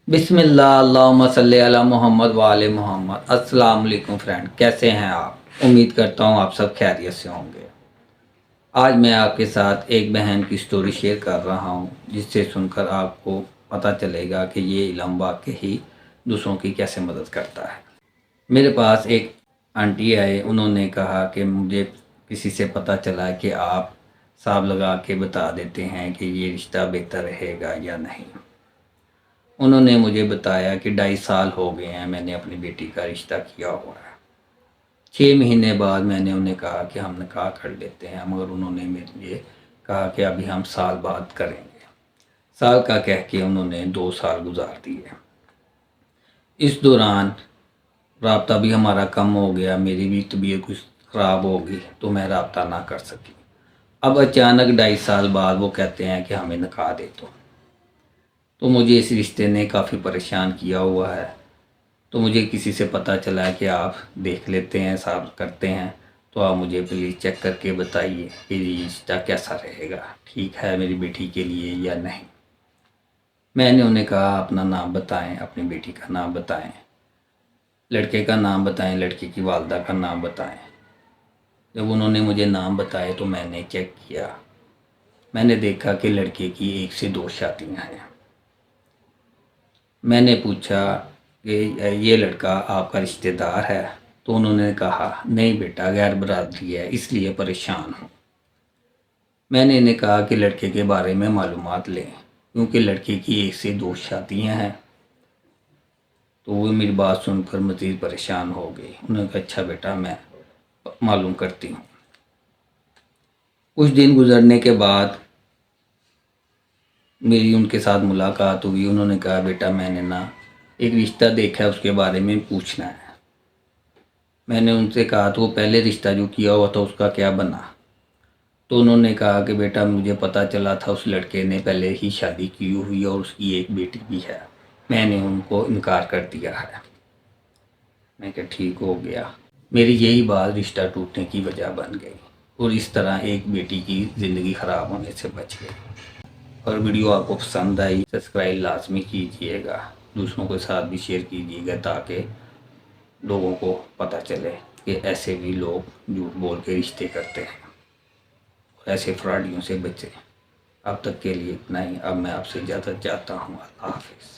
بسم اللہ اللہم صلی علی محمد وآل محمد۔ السلام علیکم فرینڈ، کیسے ہیں آپ؟ امید کرتا ہوں آپ سب خیریت سے ہوں گے۔ آج میں آپ کے ساتھ ایک بہن کی سٹوری شیئر کر رہا ہوں، جس سے سن کر آپ کو پتہ چلے گا کہ یہ علم واقعی دوسروں کی کیسے مدد کرتا ہے۔ میرے پاس ایک آنٹی آئے، انہوں نے کہا کہ مجھے کسی سے پتہ چلا کہ آپ حساب لگا کے بتا دیتے ہیں کہ یہ رشتہ بہتر رہے گا یا نہیں۔ انہوں نے مجھے بتایا کہ 2.5 سال ہو گئے ہیں میں نے اپنی بیٹی کا رشتہ کیا ہوا ہے۔ 6 مہینے بعد میں نے انہیں کہا کہ ہم نکاح کر لیتے ہیں، مگر انہوں نے مجھے کہا کہ ابھی ہم سال بعد کریں گے۔ سال کا کہہ کے انہوں نے 2 سال گزار دیے۔ اس دوران رابطہ بھی ہمارا کم ہو گیا، میری بھی طبیعت کچھ خراب ہو گئی تو میں رابطہ نہ کر سکی۔ اب اچانک 2.5 سال بعد وہ کہتے ہیں کہ ہمیں نکاح دے دو۔ تو مجھے اس رشتے نے کافی پریشان کیا ہوا ہے، تو مجھے کسی سے پتہ چلا کہ آپ دیکھ لیتے ہیں، حساب کرتے ہیں، تو آپ مجھے پلیز چیک کر کے بتائیے کہ یہ رشتہ کیسا رہے گا، ٹھیک ہے میری بیٹی کے لیے یا نہیں۔ میں نے انہیں کہا اپنا نام بتائیں، اپنی بیٹی کا نام بتائیں، لڑکے کا نام بتائیں، لڑکی کی والدہ کا نام بتائیں۔ جب انہوں نے مجھے نام بتائے تو میں نے چیک کیا، میں نے دیکھا کہ لڑکے کی 1 سے 2 شادیاں ہیں۔ میں نے پوچھا کہ یہ لڑکا آپ کا رشتہ دار ہے؟ تو انہوں نے کہا نہیں بیٹا، غیر برادری ہے، اس لیے پریشان ہوں۔ میں نے انہیں کہا کہ لڑکے کے بارے میں معلومات لیں، کیونکہ لڑکے کی 1 سے 2 شادیاں ہیں۔ تو وہ میری بات سن کر مزید پریشان ہو گئی۔ انہوں نے کہا اچھا بیٹا، میں معلوم کرتی ہوں۔ کچھ دن گزرنے کے بعد میری ان کے ساتھ ملاقات ہوئی۔ انہوں نے کہا بیٹا میں نے ایک رشتہ دیکھا ہے، اس کے بارے میں پوچھنا ہے۔ میں نے ان سے کہا تو وہ پہلے رشتہ جو کیا ہوا تھا اس کا کیا بنا؟ تو انہوں نے کہا کہ بیٹا مجھے پتہ چلا تھا اس لڑکے نے پہلے ہی شادی کی ہوئی اور اس کی ایک بیٹی بھی ہے، میں نے ان کو انکار کر دیا ہے۔ میں کہا ٹھیک ہو گیا۔ میری یہی بات رشتہ ٹوٹنے کی وجہ بن گئی، اور اس طرح ایک بیٹی کی زندگی خراب ہونے سے بچ گئی۔ اور ویڈیو آپ کو پسند آئی سبسکرائب لازمی کیجئے گا، دوسروں کے ساتھ بھی شیئر کیجئے گا، تاکہ لوگوں کو پتہ چلے کہ ایسے بھی لوگ جھوٹ بول کے رشتے کرتے ہیں، ایسے فراڈیوں سے بچیں۔ اب تک کے لیے اتنا ہی، اب میں آپ سے اجازت چاہتا ہوں۔ اللہ حافظ۔